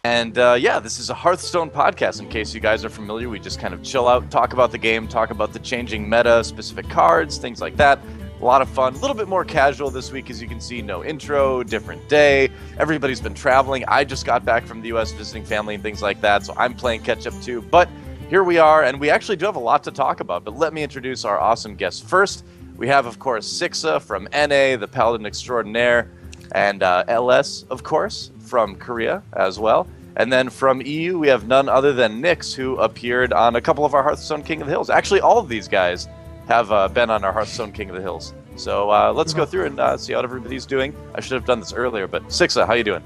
And yeah, this is a Hearthstone podcast. In case you guys are familiar, we just kind of chill out, talk about the game, talk about the changing meta, specific cards, things like that. A lot of fun. A little bit more casual this week, as you can see. No intro, different day. Everybody's been traveling. I just got back from the U.S. visiting family and things like that, so I'm playing catch up too. But here we are, and we actually do have a lot to talk about. But let me introduce our awesome guests first. We have, of course, Sixa from NA, the Paladin Extraordinaire, and LS, of course, from Korea as well. And then from EU, we have none other than Nyx, who appeared on a couple of our Hearthstone King of the Hills. Actually, all of these guys have been on our Hearthstone King of the Hills. So let's go through and see how everybody's doing. I should have done this earlier, but Sixa, how you doing?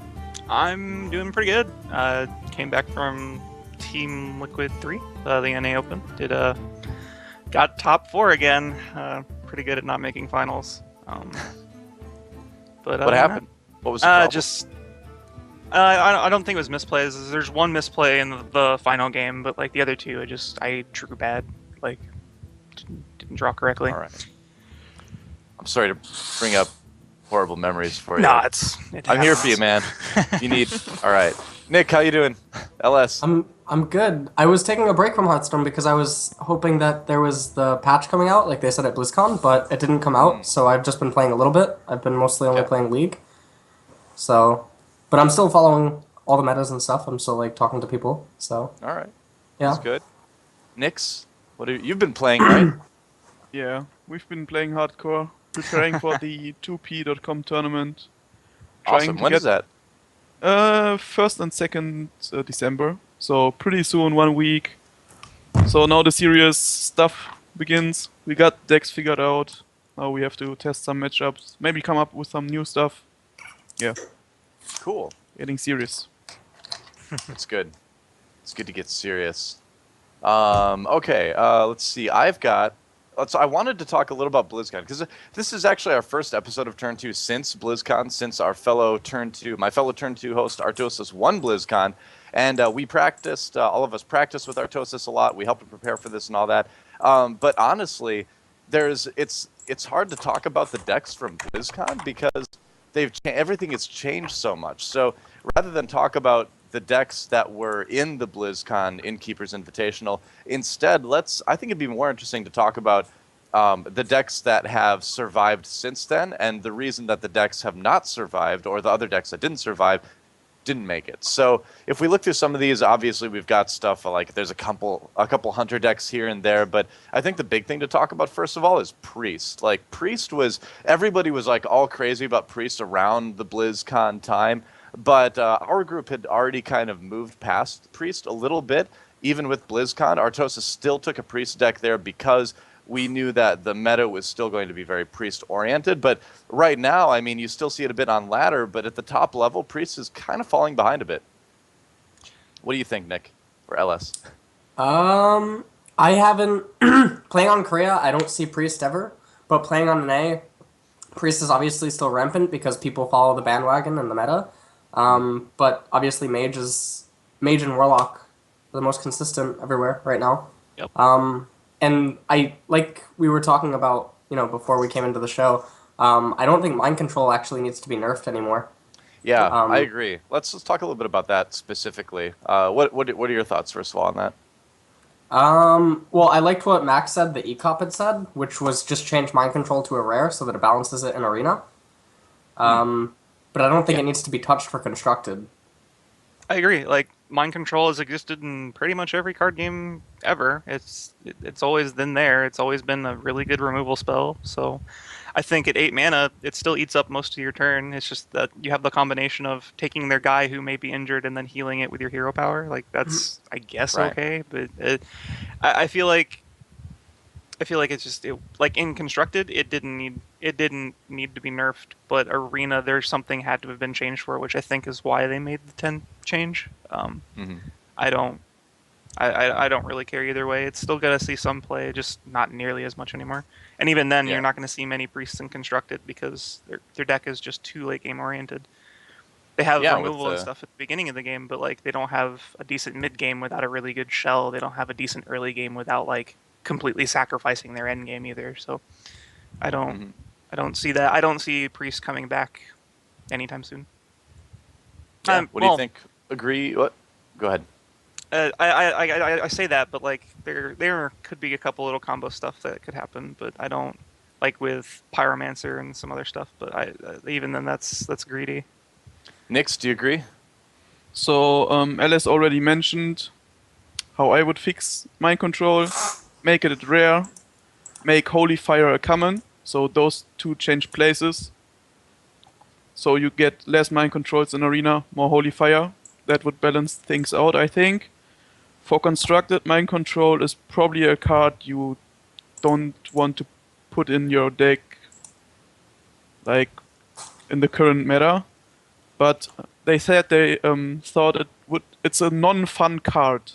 I'm doing pretty good. Came back from Team Liquid 3, the NA Open. Got top 4 again. Pretty good at not making finals. But what happened? What was the problem? I don't think it was misplays. There's one misplay in the final game, but like the other two, I drew bad. Like didn't draw correctly. All right. I'm sorry to bring up horrible memories for you. Nah, I'm here for you, man. You need. All right, Nick, how you doing? LS. I'm good. I was taking a break from Hearthstone because I was hoping that there was the patch coming out, like they said at BlizzCon, but it didn't come out. So I've just been playing a little bit. I've been mostly only playing League. So, but I'm still following all the metas and stuff. I'm still like talking to people. So. All right. Yeah. That's good. Nyx, you've been playing, right? Yeah, we've been playing hardcore, preparing for the 2p.com tournament. Awesome. When is that? 1st and 2nd December. So pretty soon, 1 week. So now the serious stuff begins. We got decks figured out. Now we have to test some matchups. Maybe come up with some new stuff. Yeah. Cool. Getting serious. That's good. It's good to get serious. Okay, let's see. I wanted to talk a little about BlizzCon, because this is actually our first episode of Turn2 since BlizzCon, since my fellow Turn2 host Artosis won BlizzCon, and we practiced, all of us practiced with Artosis a lot. We helped him prepare for this and all that. But honestly, it's hard to talk about the decks from BlizzCon because everything has changed so much. So rather than talk about the decks that were in the BlizzCon Innkeepers Invitational, instead, I think it'd be more interesting to talk about the decks that have survived since then, and the reason that the decks have not survived, or the other decks that didn't survive, didn't make it. So if we look through some of these, obviously we've got stuff like there's a couple Hunter decks here and there, but I think the big thing to talk about first of all is Priest. Like everybody was like all crazy about Priest around the BlizzCon time, but our group had already kind of moved past Priest a little bit. Even with BlizzCon, Artosis still took a Priest deck there because we knew that the meta was still going to be very Priest-oriented. But right now, I mean, you still see it a bit on ladder, but at the top level, Priest is kind of falling behind a bit. What do you think, Nick, or LS? I haven't... playing on Korea, I don't see Priest ever, but playing on NA, Priest is obviously still rampant because people follow the bandwagon and the meta. But obviously Mage and Warlock are the most consistent everywhere right now. Yep. And like we were talking about, before we came into the show, I don't think Mind Control actually needs to be nerfed anymore. Yeah, I agree. Let's talk a little bit about that specifically. What are your thoughts, first of all, on that? Well, I liked what Max said, the ECOP had said, which was just change Mind Control to a rare so that it balances it in Arena. But I don't think it needs to be touched for Constructed. I agree. Like, Mind Control has existed in pretty much every card game ever. It's always been there. It's always been a really good removal spell. So I think at 8 mana, it still eats up most of your turn. It's just that you have the combination of taking their guy who may be injured and then healing it with your hero power. Like, that's, I guess, Right. okay. But I feel like it's just like in Constructed, it didn't need to be nerfed, but Arena, there's something had to have been changed for it, which I think is why they made the 10 change. I don't really care either way. It's still gonna see some play, just not nearly as much anymore. And even then, you're not gonna see many Priests in Constructed because their deck is just too late game oriented. They have removal and stuff at the beginning of the game, but like they don't have a decent mid game without a really good shell. They don't have a decent early game without like completely sacrificing their end game either. So I don't see that. I don't see Priest coming back anytime soon. Yeah. What do you think, agree. What? Go ahead. I say that, but like there could be a couple little combo stuff that could happen, but I don't like with Pyromancer and some other stuff. But even then that's greedy. Nix, do you agree? So Alice already mentioned how I would fix mind control, make it rare, make Holy Fire a common, so those two change places. So you get less mind controls in Arena, more Holy Fire. That would balance things out, I think. For constructed, mind control is probably a card you don't want to put in your deck, like in the current meta. But they said they thought it would. It's a non-fun card.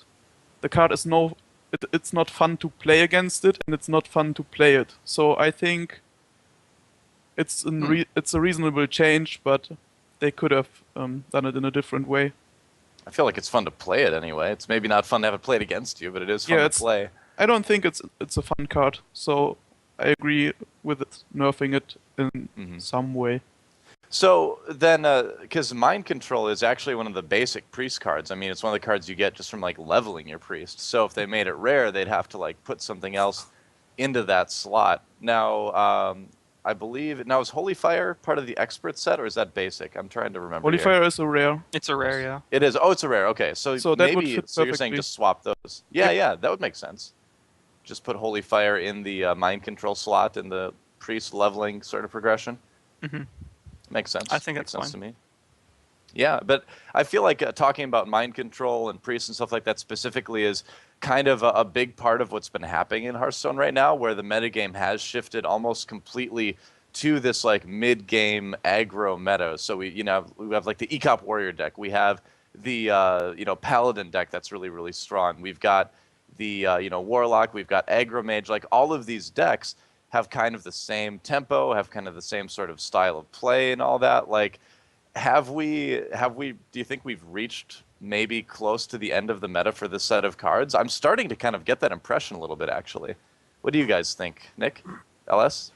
The card is it's not fun to play against it, and it's not fun to play it. So I think it's it's a reasonable change, but they could have done it in a different way. I feel like it's fun to play it anyway. It's maybe not fun to have it played against you, but it is fun to play. I don't think it's a fun card, so I agree with it, nerfing it in some way. So then, because Mind Control is actually one of the basic priest cards. I mean, it's one of the cards you get just from like leveling your priest. So if they made it rare, they'd have to like put something else into that slot. Now, I believe now is Holy Fire part of the expert set, or is that basic? I'm trying to remember. Holy Fire is a rare. It's a rare, yeah. It is. Oh, it's a rare. Okay, so that maybe would fit so you're saying perfectly. just swap those. Yeah, yeah, that would make sense. Just put Holy Fire in the Mind Control slot in the priest leveling sort of progression. Mm-hmm. Makes sense. I think Makes that's sense fine. to me. Yeah, but I feel like talking about mind control and priests and stuff like that specifically is kind of a big part of what's been happening in Hearthstone right now, where the metagame has shifted almost completely to this like mid-game aggro meta. So we have like the Ecop Warrior deck. We have the Paladin deck that's really really strong. We've got the Warlock. We've got Aggro Mage. Like all of these decks have kind of the same tempo, have kind of the same sort of style of play and all that. Like, have we? Do you think we've reached maybe close to the end of the meta for this set of cards? I'm starting to kind of get that impression a little bit, actually. What do you guys think, Nick? LS?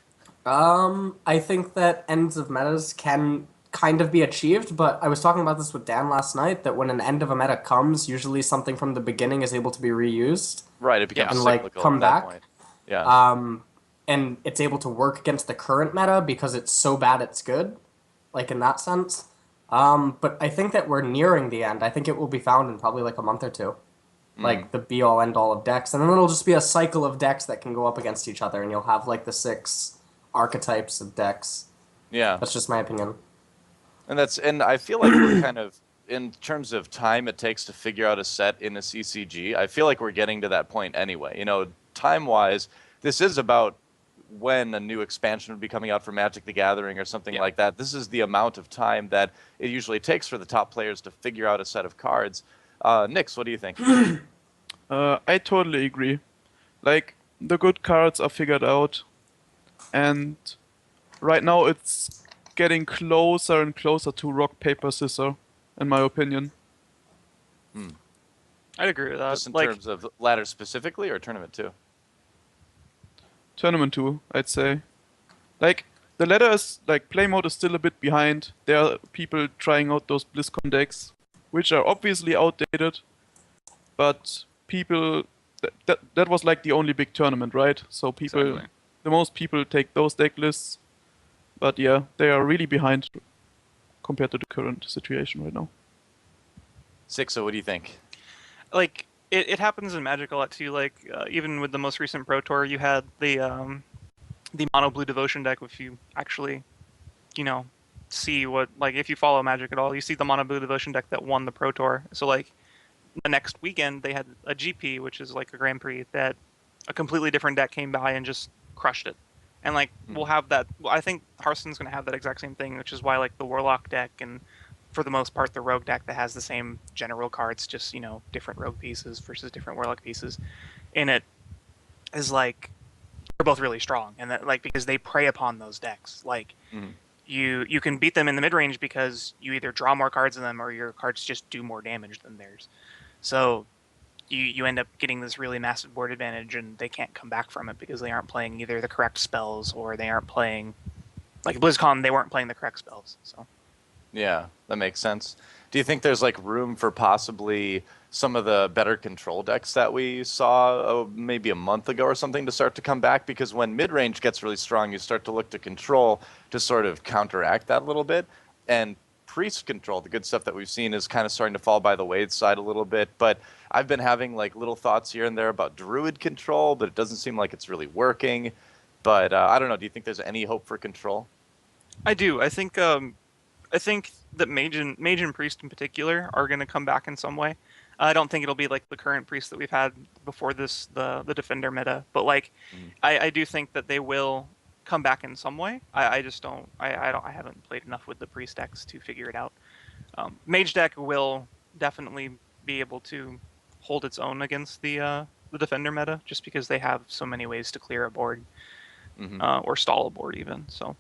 I think that ends of metas can kind of be achieved, but I was talking about this with Dan last night, that when an end of a meta comes, usually something from the beginning is able to be reused. Right, it becomes and like cyclical come at that back. point. Yeah. And it's able to work against the current meta because it's so bad it's good, like in that sense. But I think that we're nearing the end. I think it will be found in probably like a month or two, like the be-all end-all of decks, and then it'll just be a cycle of decks that can go up against each other, and you'll have like the 6 archetypes of decks. Yeah. That's just my opinion. And I feel like we're kind of, in terms of time it takes to figure out a set in a CCG, I feel like we're getting to that point anyway. You know, time-wise, this is about when a new expansion would be coming out for Magic the Gathering or something like that. This is the amount of time that it usually takes for the top players to figure out a set of cards. Nix, what do you think? I totally agree. Like, the good cards are figured out, and right now it's getting closer and closer to rock, paper, scissors, in my opinion. I'd agree with that. Just in terms of ladder specifically or tournament too? Tournament 2, I'd say. Like, the ladder is, like, play mode is still a bit behind. There are people trying out those BlizzCon decks, which are obviously outdated, but people, that was like the only big tournament, right? So Exactly. the most people take those deck lists, but yeah, they are really behind compared to the current situation right now. Sixo, what do you think? like it happens in Magic a lot too. Like even with the most recent Pro Tour, you had the mono blue devotion deck. If you actually, see what, like, if you follow Magic at all, you see the mono blue devotion deck that won the Pro Tour. So like the next weekend they had a GP, which is like a Grand Prix, that a completely different deck came by and just crushed it. And like we'll have that. I think Hearthstone's going to have that exact same thing, which is why like the Warlock deck and for the most part the Rogue deck that has the same general cards, just different Rogue pieces versus different Warlock pieces in it, is like they're both really strong, and that like because they prey upon those decks. Like you can beat them in the mid range because you either draw more cards than them or your cards just do more damage than theirs. So you end up getting this really massive board advantage, and they can't come back from it because they aren't playing either the correct spells or they aren't playing, like BlizzCon, they weren't playing the correct spells. So Yeah, that makes sense. Do you think there's like room for possibly some of the better control decks that we saw maybe a month ago or something to start to come back? Because when mid range gets really strong, you start to look to control to sort of counteract that a little bit. And priest control, the good stuff that we've seen, is kind of starting to fall by the wayside a little bit. But I've been having like little thoughts here and there about druid control, but it doesn't seem like it's really working. But I don't know. Do you think there's any hope for control? I do. I think that mage and priest in particular are going to come back in some way. I don't think it'll be like the current priest that we've had before this, the defender meta, but like I do think that they will come back in some way. I just don't. I haven't played enough with the priest decks to figure it out. Mage deck will definitely be able to hold its own against the defender meta, just because they have so many ways to clear a board or stall a board even. So.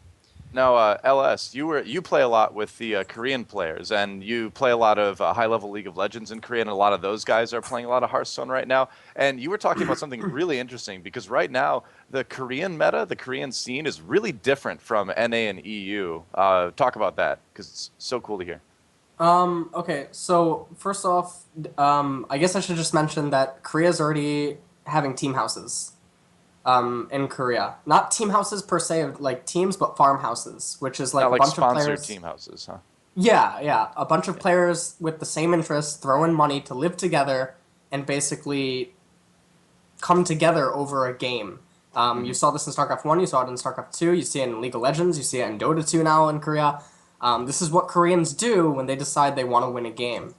Now, LS, you play a lot with the Korean players, and you play a lot of high-level League of Legends in Korea, and a lot of those guys are playing a lot of Hearthstone right now. And you were talking about something really interesting, because right now, the Korean meta, the Korean scene, is really different from NA and EU. Talk about that, because it's so cool to hear. Okay, so first off, I guess I should just mention that Korea's already having team houses. In Korea. Not team houses per se, like teams, but farmhouses, which is like Not a like bunch of sponsored players. team houses, huh? Yeah. A bunch of players with the same interests throw in money to live together and basically come together over a game. You saw this in StarCraft 1, you saw it in StarCraft 2, you see it in League of Legends, you see it in Dota 2 now in Korea. This is what Koreans do when they decide they want to win a game.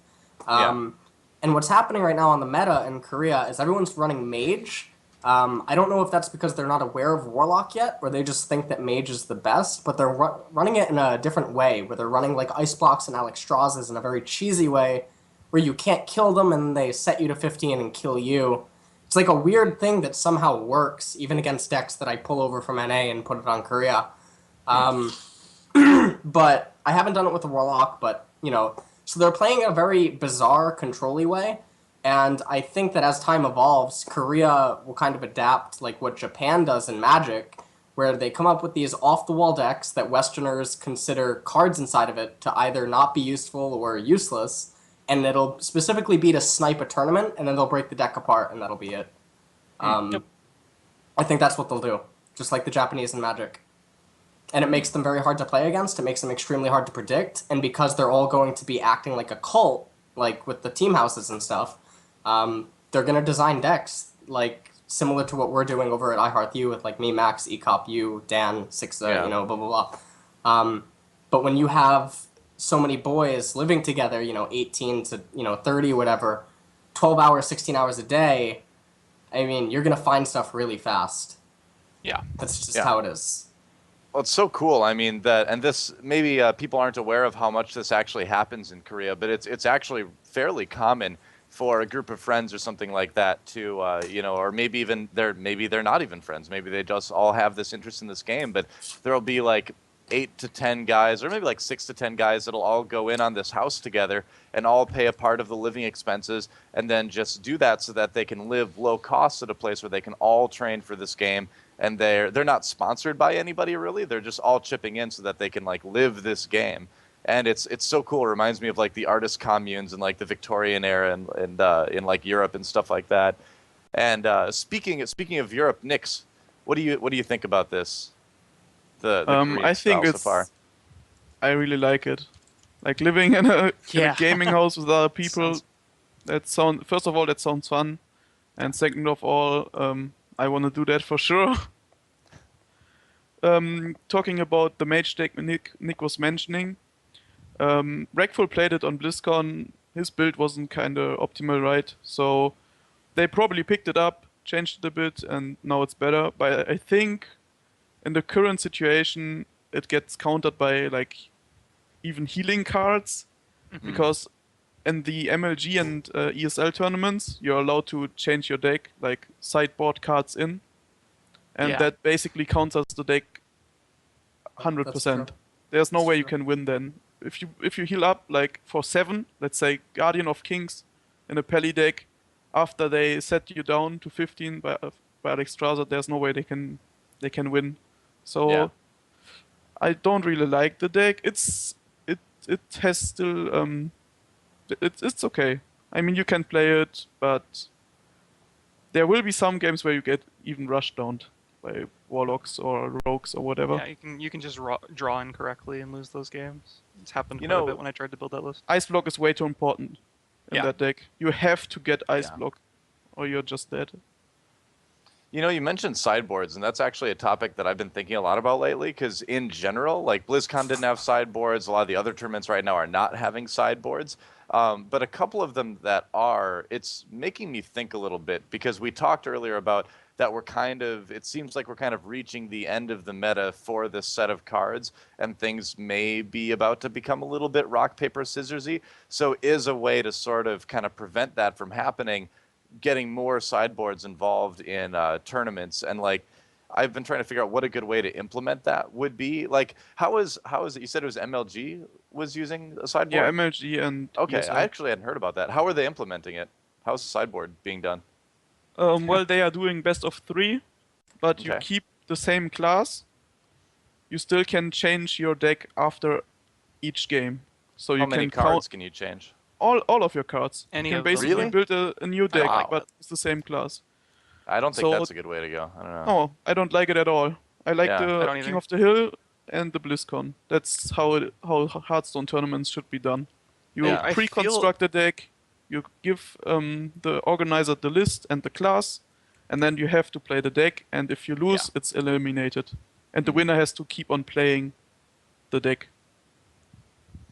And what's happening right now on the meta in Korea is everyone's running Mage. I don't know if that's because they're not aware of Warlock yet, or they just think that Mage is the best, but they're running it in a different way, where they're running like Ice Blocks and Alex Strazes in a very cheesy way, where you can't kill them and they set you to 15 and kill you. It's like a weird thing that somehow works, even against decks that I pull over from NA and put it on Korea. But I haven't done it with the Warlock, but, so they're playing a very bizarre, control-y way. And I think that as time evolves, Korea will kind of adapt like what Japan does in Magic, where they come up with these off-the-wall decks that Westerners consider cards inside of it to either not be useful or useless, and it'll specifically be to snipe a tournament, and then they'll break the deck apart, and that'll be it. Yep. I think that's what they'll do, just like the Japanese in Magic. And it makes them very hard to play against, it makes them extremely hard to predict, and because they're all going to be acting like a cult, like with the team houses and stuff, they're going to design decks like similar to what we're doing over at iHeartU with like me, Max, Ecop, you, Dan, Sixa, blah, blah, blah. But when you have so many boys living together, 18 to, 30, whatever, 12 hours, 16 hours a day, I mean, you're going to find stuff really fast. Yeah. That's just how it is. Well, it's so cool. I mean, this maybe people aren't aware of how much this actually happens in Korea, but it's actually fairly common for a group of friends or something like that to, or maybe even they're not even friends. Maybe they just all have this interest in this game, but there'll be like 8 to 10 guys, or maybe like 6 to 10 guys that'll all go in on this house together and all pay a part of the living expenses, and then just do that so that they can live low cost at a place where they can all train for this game. And they're not sponsored by anybody really. They're just all chipping in so that they can like live this game. And it's so cool. It reminds me of like the artist communes in like the Victorian era and in like Europe and stuff like that. And speaking of Europe, Nix, what do you think about this? The Korean I think style so far. I really like it. Like living in a gaming house with other people. First of all, that sounds fun, and second of all, I want to do that for sure. Talking about the mage deck Nick was mentioning. Rackful played it on BlizzCon. His build wasn't kind of optimal, right? So they probably picked it up, changed it a bit, and now it's better. But I think in the current situation, it gets countered by like even healing cards, because in the MLG and ESL tournaments, you're allowed to change your deck, like sideboard cards in, and that basically counters the deck 100%. There's no way you can win then. If you heal up like for 7, let's say Guardian of Kings in a Pally deck, after they set you down to 15 by Alex Strasser, there's no way they can win. So I don't really like the deck. It has still it's okay. I mean, you can play it, but there will be some games where you get even rushed down by warlocks or rogues or whatever. Yeah, you can just draw incorrectly and lose those games. It's happened You quite a know, bit when I tried to build that list. Ice block is way too important in Yeah. that deck. You have to get ice Yeah. block, or you're just dead. You know, you mentioned sideboards, and that's actually a topic that I've been thinking a lot about lately, because in general, like BlizzCon didn't have sideboards, a lot of the other tournaments right now are not having sideboards, but a couple of them that are, it's making me think a little bit, because we talked earlier about that we're kind of, it seems like we're kind of reaching the end of the meta for this set of cards, and things may be about to become a little bit rock, paper, scissorsy, so is a way to sort of kind of prevent that from happening getting more sideboards involved in tournaments, and like I've been trying to figure out what a good way to implement that would be. Like how is it? You said it was MLG was using a Yeah, sideboard. MLG and Okay, ESL. I actually hadn't heard about that. How are they implementing it? How's the sideboard being done? Well, they are doing best of 3, but you Okay. keep the same class. You still can change your deck after each game, so How you many can cards count can you change? all of your cards. Any you can of them. basically Really? build a new deck, Wow. but it's the same class. I don't think So that's a good way to go. I don't know. no, I don't like it at all. I like Yeah. I the don't King either. of the Hill and the BlizzCon. That's how Hearthstone tournaments should be done. You Yeah. I pre-construct a deck, you give the organizer the list and the class, and then you have to play the deck. And if you lose, Yeah. it's eliminated, and the Mhm. winner has to keep on playing the deck.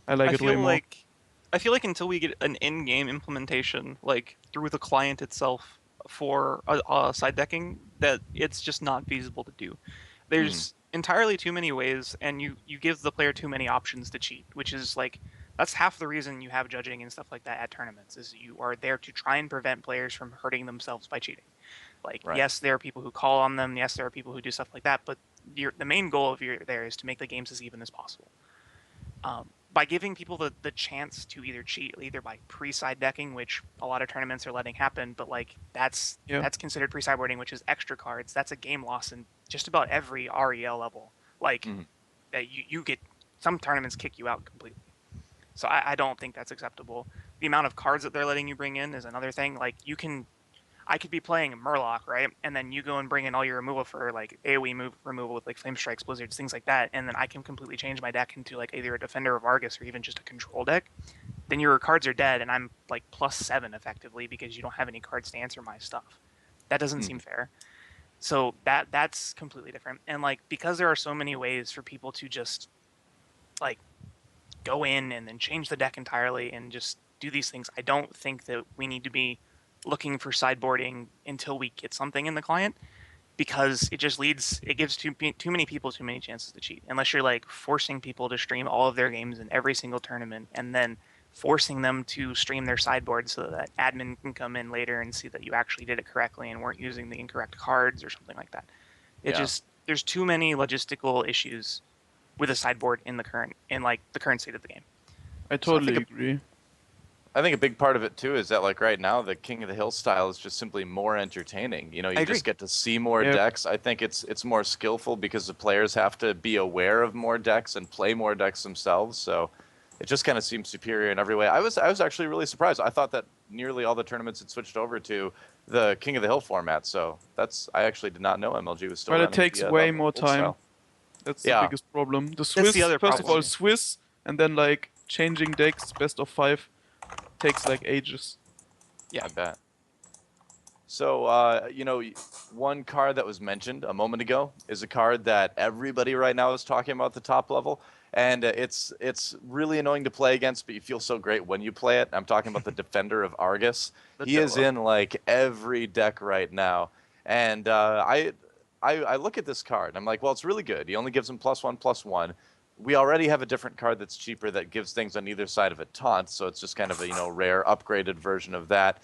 I like I it way feel more. like I feel like until we get an in-game implementation, like through the client itself for side decking, that it's just not feasible to do. There's entirely too many ways, and you give the player too many options to cheat, which is like that's half the reason you have judging and stuff like that at tournaments. Is you are there to try and prevent players from hurting themselves by cheating. Like Right. yes, there are people who call on them. Yes, there are people who do stuff like that. But the main goal of your there is to make the games as even as possible. By giving people the chance to either cheat, either by pre-side decking, which a lot of tournaments are letting happen, but like that's considered pre-sideboarding, which is extra cards. That's a game loss in just about every REL level. Like Mhm. that you get some tournaments kick you out completely. So I don't think that's acceptable. The amount of cards that they're letting you bring in is another thing. Like I could be playing Murloc, right? And then you go and bring in all your removal for like AoE removal with like Flame Strikes, Blizzards, things like that, and then I can completely change my deck into like either a Defender of Argus or even just a control deck. Then your cards are dead, and I'm like +7 effectively because you don't have any cards to answer my stuff. That doesn't seem fair. So that's completely different. And like because there are so many ways for people to just like go in and then change the deck entirely and just do these things, I don't think that we need to be looking for sideboarding until we get something in the client, because it gives too many people too many chances to cheat, unless you're like forcing people to stream all of their games in every single tournament and then forcing them to stream their sideboard so that admin can come in later and see that you actually did it correctly and weren't using the incorrect cards or something like that. Yeah. There's too many logistical issues with a sideboard in the current state of the game. I totally agree. I think a big part of it too is that like right now the King of the Hill style is just simply more entertaining. You know, you just get to see more Yep. decks. I think it's more skillful because the players have to be aware of more decks and play more decks themselves. So it just kind of seems superior in every way. I was actually really surprised. I thought that nearly all the tournaments had switched over to the King of the Hill format. So I actually did not know MLG was still Well, it running takes the, way the more old time. style. That's Yeah. the biggest problem. The Swiss, the other first of problem. all, Swiss, and then like changing decks, best of 5, takes like ages. Yeah. I bet. So, you know, one card that was mentioned a moment ago is a card that everybody right now is talking about at the top level, and it's really annoying to play against, but you feel so great when you play it. I'm talking about the Defender of Argus. The He is Dolo. in like every deck right now, and I look at this card and I'm like, well, it's really good. He only gives him +1/+1. We already have a different card that's cheaper that gives things on either side of a taunt, so it's just kind of a rare upgraded version of that.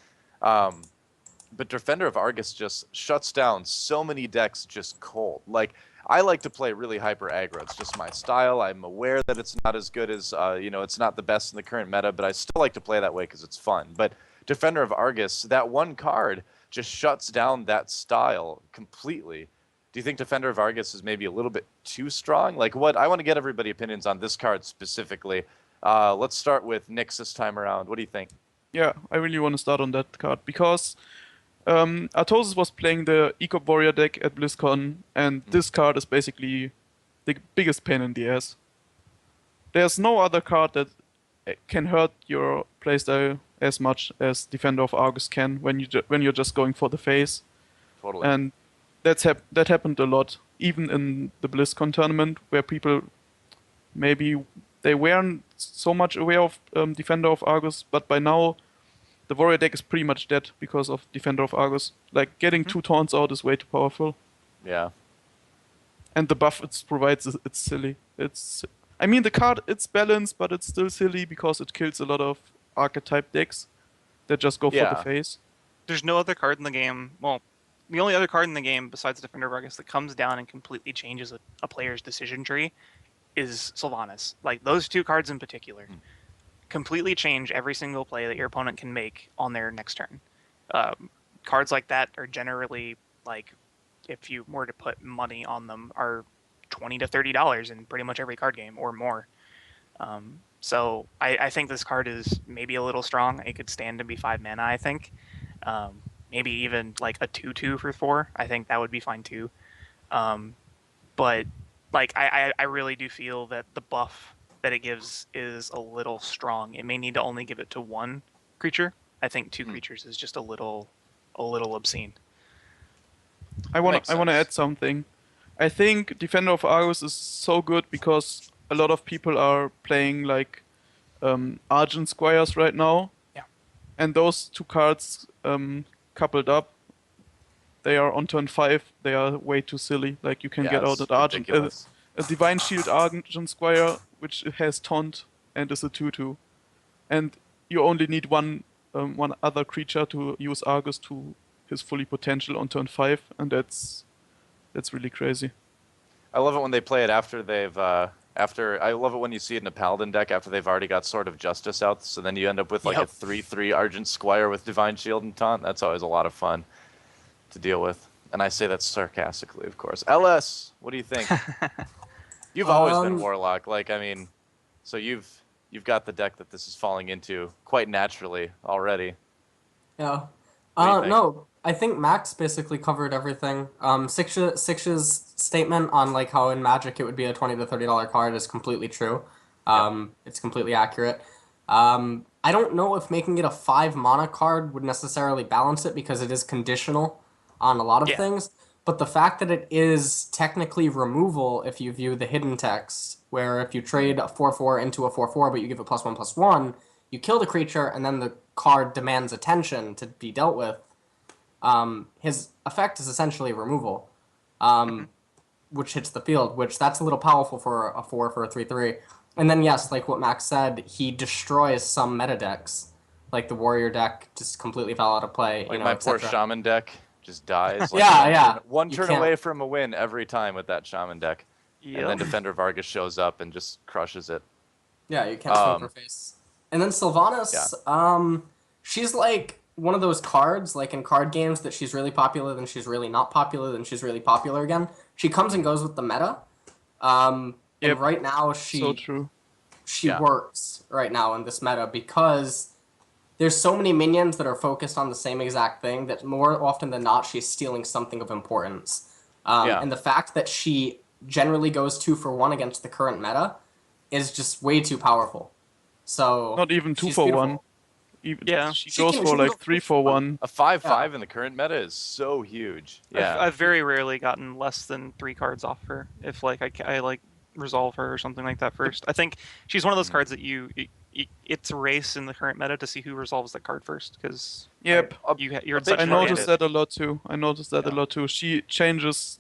But Defender of Argus just shuts down so many decks just cold. Like, I like to play really hyper aggro. It's just my style. I'm aware that it's not as good as, it's not the best in the current meta, but I still like to play that way because it's fun. But Defender of Argus, that one card just shuts down that style completely. Do you think Defender of Argus is maybe a little bit too strong? Like, I want to get everybody opinions on this card specifically. Let's start with Nyx this time around. What do you think? Yeah, I really want to start on that card because Artosis was playing the Eco Warrior deck at BlizzCon, and this card is basically the biggest pain in the ass. There's no other card that can hurt your playstyle as much as Defender of Argus can when you're just going for the face. Totally. And that happened a lot, even in the BlizzCon tournament, where people maybe they weren't so much aware of Defender of Argus, but by now the Warrior deck is pretty much dead because of Defender of Argus. Like, getting 2 taunts out is way too powerful. Yeah. And the buff it provides, it's silly. I mean, the card, it's balanced, but it's still silly because it kills a lot of archetype decks that just go for the face. There's no other card in the game. Well, the only other card in the game besides Defender of Argus that comes down and completely changes a player's decision tree is Sylvanas. Like, those 2 cards in particular completely change every single play that your opponent can make on their next turn. Cards like that are generally, like, if you were to put money on them, are $20 to $30 in pretty much every card game or more. So I think this card is maybe a little strong. It could stand to be 5 mana, I think. Maybe even like a 2/2 for 4. I think that would be fine too. But like I really do feel that the buff that it gives is a little strong. It may need to only give it to 1 creature. I think 2 creatures is just a little obscene. I want to add something. I think Defender of Argus is so good because a lot of people are playing like Argent Squires right now. Yeah. And those 2 cards coupled up, they are on turn 5. They are way too silly. Like, you can get out an Argent, a Divine Shield Argent Squire, which has taunt and is a 2/2, and you only need one other creature to use Argus to his fully potential on turn 5, and that's really crazy. I love it when they play it after they've I love it when you see it in a Paladin deck after they've already got Sword of Justice out, so then you end up with like a 3/3 Argent Squire with Divine Shield and Taunt. That's always a lot of fun to deal with. And I say that sarcastically, of course. LS, what do you think? You've always been Warlock, like, I mean, so you've got the deck that this is falling into quite naturally already. Yeah. No, I think Max basically covered everything. Six's statement on like how in Magic it would be a $20 to $30 card is completely true. It's completely accurate. I don't know if making it a 5 mana card would necessarily balance it because it is conditional on a lot of things. But the fact that it is technically removal if you view the hidden text, where if you trade a 4/4 into a 4/4 but you give it +1/+1, you kill the creature and then the card demands attention to be dealt with. His effect is essentially removal, which hits the field, which that's a little powerful for a 4 for a 3/3. And then yes, like what Max said, he destroys some meta decks, like the Warrior deck just completely fell out of play. Like, you know, my poor Shaman deck just dies. Like, one turn away from a win every time with that Shaman deck. Yep. And then Defender of Argus shows up and just crushes it. Yeah, you can't swing for face. And then Sylvanas, she's like one of those cards, like in card games, that she's really popular, then she's really not popular, then she's really popular again. She comes and goes with the meta. And right now she works right now in this meta because there's so many minions that are focused on the same exact thing that more often than not she's stealing something of importance. And the fact that she generally goes 2 for 1 against the current meta is just way too powerful. So not even 2 for 1. She goes for like 3 for 1. A 5/5 in the current meta is so huge. Yeah, I've very rarely gotten less than 3 cards off her if like I like resolve her or something like that first. I think she's one of those cards that it's a race in the current meta to see who resolves that card first because I noticed that a lot too. She changes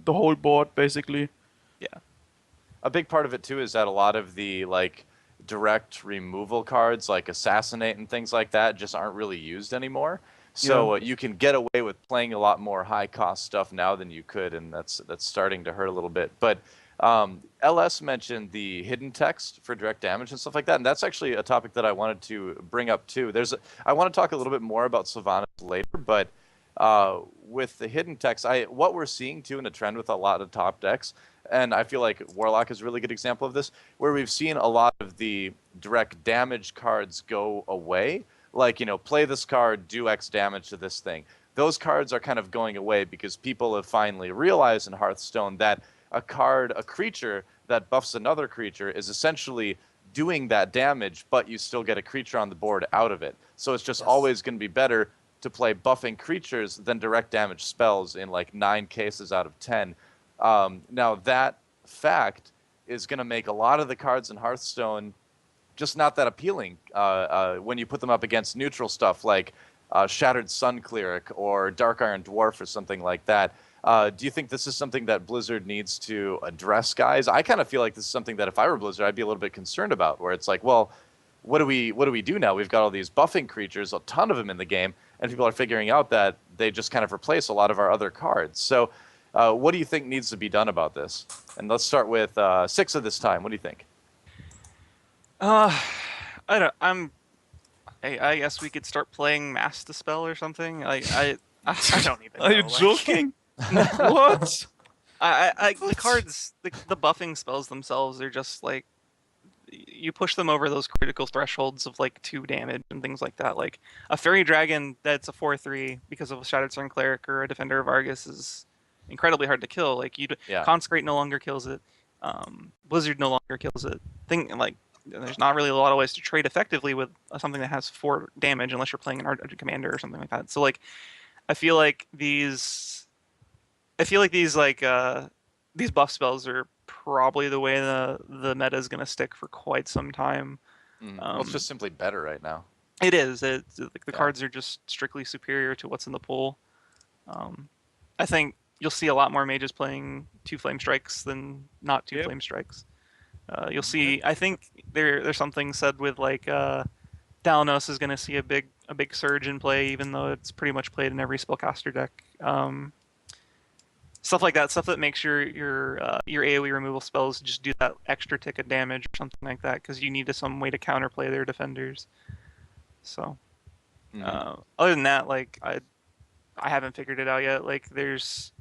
the whole board basically. Yeah, a big part of it too is that a lot of the like direct removal cards like Assassinate and things like that just aren't really used anymore. So you can get away with playing a lot more high cost stuff now than you could, and that's starting to hurt a little bit. But LS mentioned the hidden text for direct damage and stuff like that, and that's actually a topic that I wanted to bring up too. I want to talk a little bit more about Sylvanas later, but with the hidden text, what we're seeing too in a trend with a lot of top decks and I feel like Warlock is a really good example of this, where we've seen a lot of the direct damage cards go away. Like, play this card, do X damage to this thing. Those cards are kind of going away because people have finally realized in Hearthstone that a creature that buffs another creature is essentially doing that damage, but you still get a creature on the board out of it. So it's just always going to be better to play buffing creatures than direct damage spells in like 9 cases out of 10. Now that fact is going to make a lot of the cards in Hearthstone just not that appealing when you put them up against neutral stuff like Shattered Sun Cleric or Dark Iron Dwarf or something like that. Do you think this is something that Blizzard needs to address, guys? I kind of feel like this is something that if I were Blizzard, I'd be a little bit concerned about, where it's like, well, what do we do now? We've got all these buffing creatures, a ton of them in the game, and people are figuring out that they just kind of replace a lot of our other cards. So what do you think needs to be done about this? And let's start with Six of this time. What do you think? I don't. I guess we could start playing Mass Dispel or something. I don't even know. Are you joking? What? The cards, the buffing spells themselves are just like, you push them over those critical thresholds of like 2 damage and things like that. Like a Fairy Dragon that's a 4/3 because of a Shattered Sun Cleric or a Defender of Argus is incredibly hard to kill. Like Consecrate no longer kills it. Blizzard no longer kills it. There's not really a lot of ways to trade effectively with something that has 4 damage unless you're playing an Argent Commander or something like that. So like, I feel like these buff spells are probably the way the meta is going to stick for quite some time. Well, it's just simply better right now. It is. The cards are just strictly superior to what's in the pool. I think you'll see a lot more mages playing 2 Flame Strikes than not 2 Flame Strikes. You'll see. I think there's something said with like Dalanos is going to see a big surge in play, even though it's pretty much played in every spellcaster deck. Stuff like that, stuff that makes your AoE removal spells just do that extra tick of damage or something like that, because you need some way to counterplay their defenders. So, other than that, like I haven't figured it out yet. Like there's,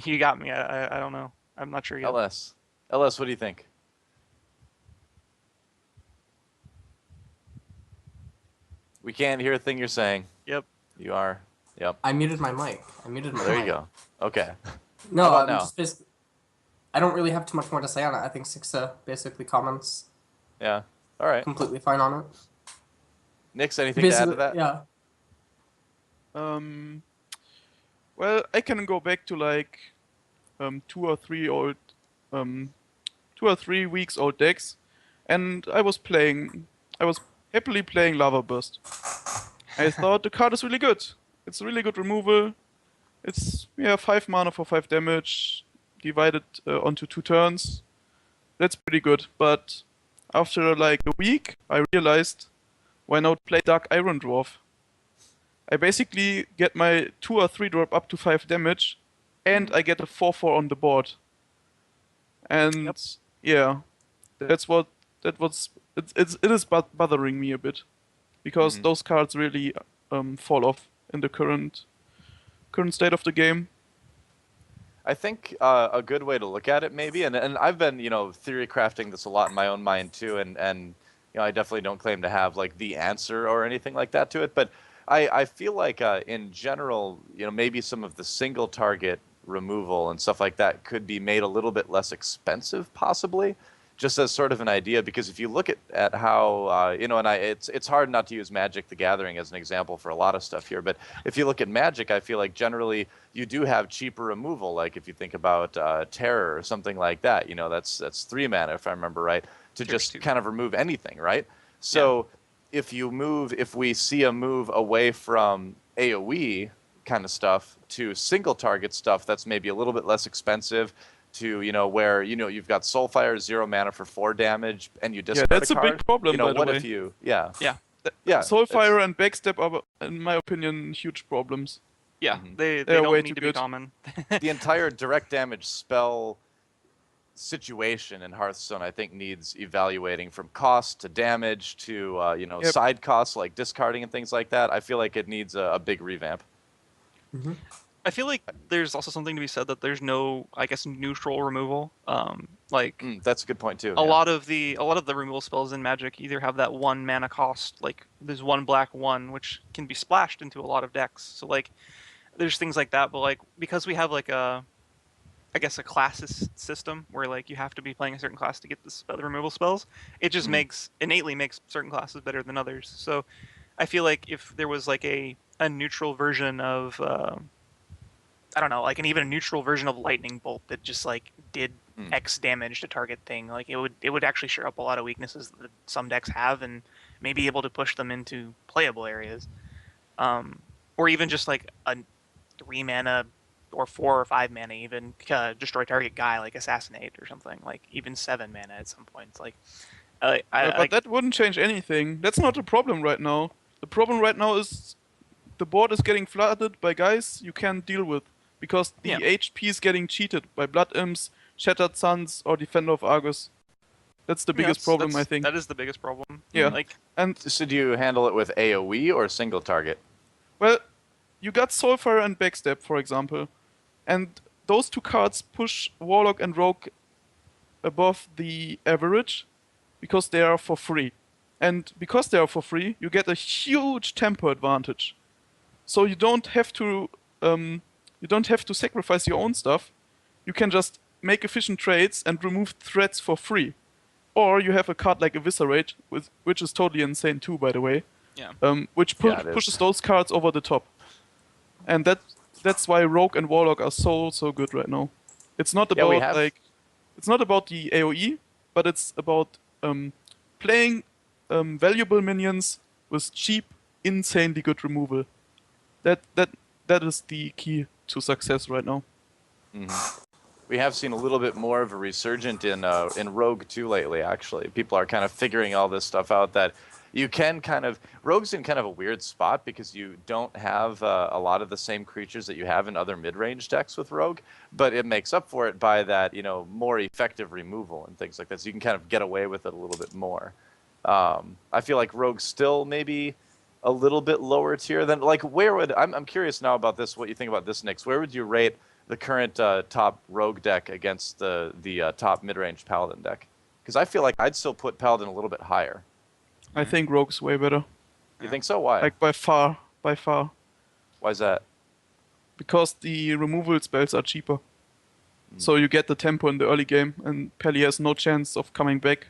you got me. I don't know. I'm not sure yet. LS, what do you think? We can't hear a thing you're saying. Yep. You are. Yep. I muted my mic. There you go. Okay. No, I'm now? just I don't really have too much more to say on it. I think Sixa basically comments Yeah. All right. completely fine on it. Nix, anything to add to that? Yeah. Well, I can go back to like 2 or 3 weeks old decks, and I was happily playing Lava Burst. I thought the card is really good. It's a really good removal. It's 5 mana for 5 damage, divided onto 2 turns. That's pretty good. But after like a week, I realized, why not play Dark Iron Dwarf? I basically get my 2 or 3 drop up to 5 damage, and I get a 4/4 on the board. And it is bothering me a bit, because those cards really fall off in the current state of the game. I think a good way to look at it, maybe, and I've been theory crafting this a lot in my own mind too, and I definitely don't claim to have like the answer or anything like that to it, but I feel like in general, maybe some of the single target removal and stuff like that could be made a little bit less expensive, possibly, just as sort of an idea. Because if you look at how it's hard not to use Magic the Gathering as an example for a lot of stuff here, but if you look at Magic, I feel like generally you do have cheaper removal. Like if you think about Terror or something like that, that's 3 mana if I remember right, to just 2. Kind of remove anything, right? So if we see a move away from AoE kind of stuff to single target stuff that's maybe a little bit less expensive, to where you've got Soulfire 0 mana for 4 damage and you discard that's a card. A big problem. By What the if way. you Soulfire and Backstep are, in my opinion, huge problems. Yeah, they They're don't way need too to be good. common. the entire direct damage spell situation in Hearthstone, I think, needs evaluating from cost to damage to side costs like discarding and things like that. I feel like it needs a big revamp. I feel like there's also something to be said that there's no, I guess, neutral removal. Like That's a good point too. a Yeah. lot of the removal spells in Magic either have that one mana cost, like there's one black one, which can be splashed into a lot of decks. So like there's things like that, but like because we have like a I guess a classes system where like you have to be playing a certain class to get the removal spells, it just innately makes certain classes better than others. So I feel like if there was like a neutral version of I don't know, like an even neutral version of lightning bolt that just like did X damage to target thing, like it would actually shore up a lot of weaknesses that some decks have and may be able to push them into playable areas. Or even just like a 3 mana or 4 or 5 mana even destroy target guy like assassinate or something, like even 7 mana at some points. Like But that wouldn't change anything. That's not the problem right now. The problem right now is the board is getting flooded by guys you can't deal with because the Yeah. HP is getting cheated by Blood Imps, Shattered Suns, or Defender of Argus. That's the biggest problem, I think. That is the biggest problem. Yeah. Like And So do you handle it with AoE or single target? well, you got Soulfire and Backstab, for example, and those two cards push Warlock and Rogue above the average because they are for free. And because they are for free, you get a huge tempo advantage. So you don't have to sacrifice your own stuff. You can just make efficient trades and remove threats for free. Or you have a card like Eviscerate, which is totally insane too, by the way. yeah. Which Yeah, it is. pushes those cards over the top. And that's why Rogue and Warlock are so good right now. It's not Yeah, we about have- it's not about the AoE, but it's about playing valuable minions with cheap, insanely good removal. That is the key to success right now. We have seen a little bit more of a resurgent in Rogue too lately. Actually, people are kind of figuring all this stuff out. That you can kind of Rogue's in kind of a weird spot because you don't have a lot of the same creatures that you have in other mid-range decks with Rogue, but it makes up for it by that more effective removal and things like that. So you can kind of get away with it a little bit more. I feel like Rogue's still maybe a little bit lower tier than like where would I'm curious now about this. What you think about this, Nix? Where would you rate the current top Rogue deck against the top mid-range Paladin deck? Because I feel like I'd still put Paladin a little bit higher. I think Rogue's way better. You think so? Why? Like by far. Why is that? Because the removal spells are cheaper. So you get the tempo in the early game, and Peli has no chance of coming back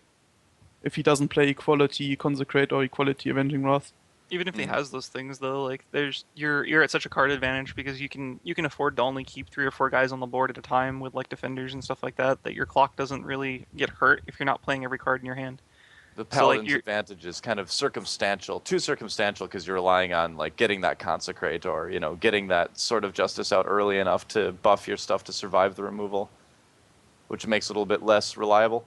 if he doesn't play Equality Consecrate or Equality Avenging Wrath. Even if he has those things though, like you're at such a card advantage because you can afford to only keep 3 or 4 guys on the board at a time with like defenders and stuff like that your clock doesn't really get hurt if you're not playing every card in your hand. The So, like, Paladin's advantage is kind of circumstantial, too circumstantial because you're relying on like getting that Consecrate or getting that sort of Justice out early enough to buff your stuff to survive the removal, which makes it a little bit less reliable.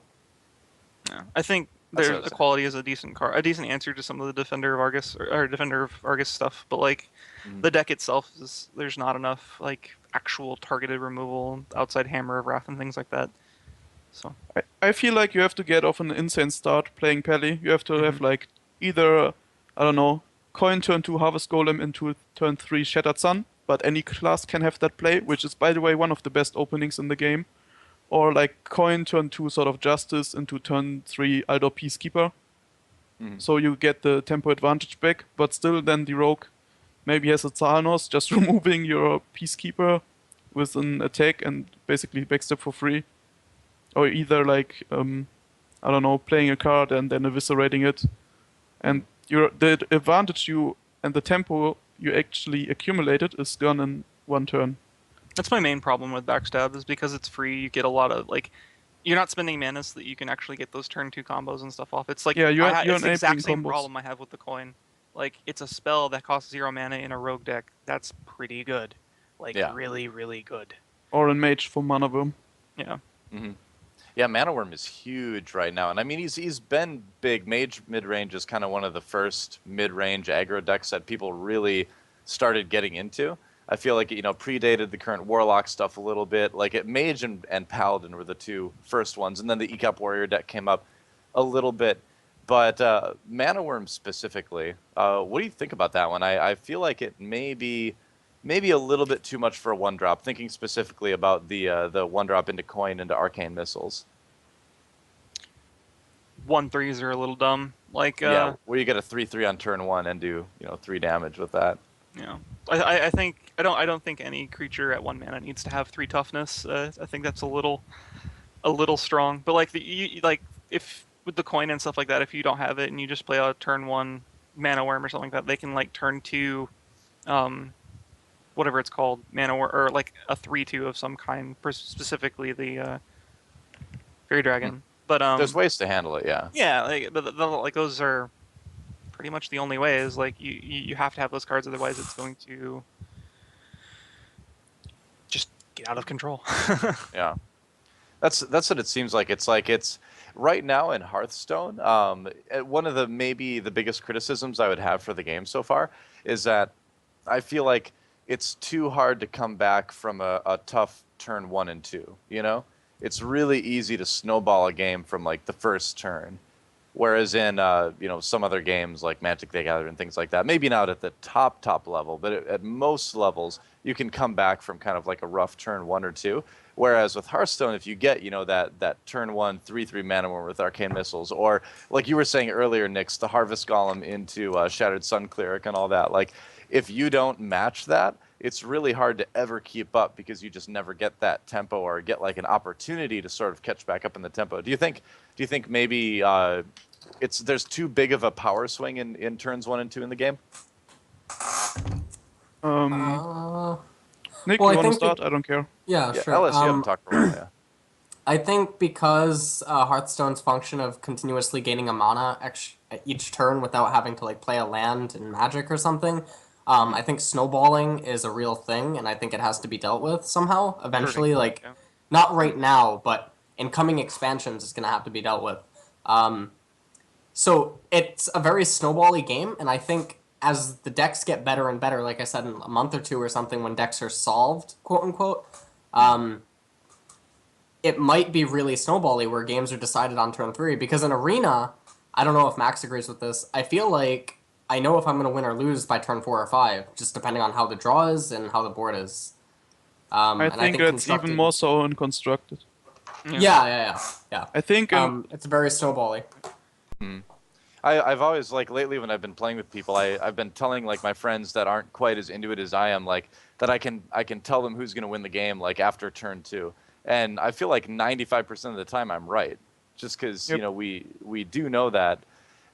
Yeah. I think That's what I there's was Equality is a decent answer to some of the Defender of Argus or Defender of Argus stuff, but like the deck itself there's not enough like actual targeted removal outside Hammer of Wrath and things like that. So I feel like you have to get off an insane start playing Peli. You have to have like either, I don't know, coin turn 2 Harvest Golem into turn 3 Shattered Sun, but any class can have that play, which is by the way one of the best openings in the game. Or like coin turn 2 sort of Justice into turn 3 Aldor Peacekeeper. So you get the tempo advantage back, but still then the Rogue maybe has a Thalnos just removing your Peacekeeper with an attack and basically backstep for free. Or either like, I don't know, playing a card and then eviscerating it. And the advantage and the tempo you actually accumulated is gone in one turn. that's my main problem with Backstab is because it's free. You get a lot of like, you're not spending mana so that you can actually get those turn 2 combos and stuff off. It's like Yeah, you're it's the exact enabling same combos. problem I have with the coin. Like it's a spell that costs 0 mana in a rogue deck. That's pretty good. Like Yeah. really, really good. Or a Mage for Mana Worm. Yeah. Yeah, Mana Worm is huge right now, and I mean he's been big. Mage mid-range is kind of one of the first mid-range aggro decks that people really started getting into. I feel like it predated the current Warlock stuff a little bit. Like Mage and Paladin were the two first ones, and then the Ecop Warrior deck came up a little bit. But Mana Worm specifically, what do you think about that one? I feel like it may be maybe a little bit too much for a 1-drop, thinking specifically about the 1-drop into coin into arcane missiles. 1/3s are a little dumb. Like, Yeah, where you get a 3/3 on turn 1 and do 3 damage with that. yeah. I think I don't think any creature at 1 mana needs to have 3 toughness. I think that's a little strong. But like like if with the coin and stuff like that, if you don't have it and you just play a turn 1 mana worm or something like that, they can like turn 2, whatever it's called, mana worm, or like a 3/2 of some kind, specifically the fairy dragon. But There's ways to handle it, yeah. yeah, like like those are pretty much the only ways. Like you have to have those cards, otherwise it's going to just get out of control. Yeah. That's what it seems like. It's right now in Hearthstone. One of the maybe the biggest criticisms I would have for the game so far is that I feel like it's too hard to come back from a tough turn 1 and 2. It's really easy to snowball a game from like the first turn, whereas in some other games like Magic the Gathering and things like that, maybe not at the top level, but at most levels you can come back from kind of like a rough turn 1 or 2. Whereas with Hearthstone, if you get that turn 1 3/3 mana worm with arcane missiles, or like you were saying earlier, Nix, the Harvest Golem into Shattered Sun Cleric and all that, like if you don't match that, it's really hard to ever keep up because you just never get that tempo or get like an opportunity to sort of catch back up in the tempo. Do you think maybe there's too big of a power swing in turns 1 and 2 in the game? Nick, well, you I want to think start? I don't care. Yeah, Yeah, sure. Ellis, you haven't talked for a while, yeah. I think because Hearthstone's function of continuously gaining a mana each turn without having to like play a land in Magic or something, I think snowballing is a real thing, and I think it has to be dealt with somehow eventually. Like, Yeah. not right now, but in coming expansions, it's gonna have to be dealt with. So it's a very snowbally game, and I think as the decks get better and better, like I said, in a month or two or something, when decks are solved, quote unquote, it might be really snowbally where games are decided on turn 3. Because in Arena, I don't know if Max agrees with this, I feel like I know if I'm going to win or lose by turn 4 or 5, just depending on how the draw is and how the board is. I And think it's even more so in constructed. Yeah. I think It's very snowbally. I've always, like, lately when I've been playing with people, I've been telling, like, my friends that aren't quite as into it as I am, like, that I can tell them who's going to win the game, like, after turn 2. And I feel like 95% of the time I'm right, just because, we do know that.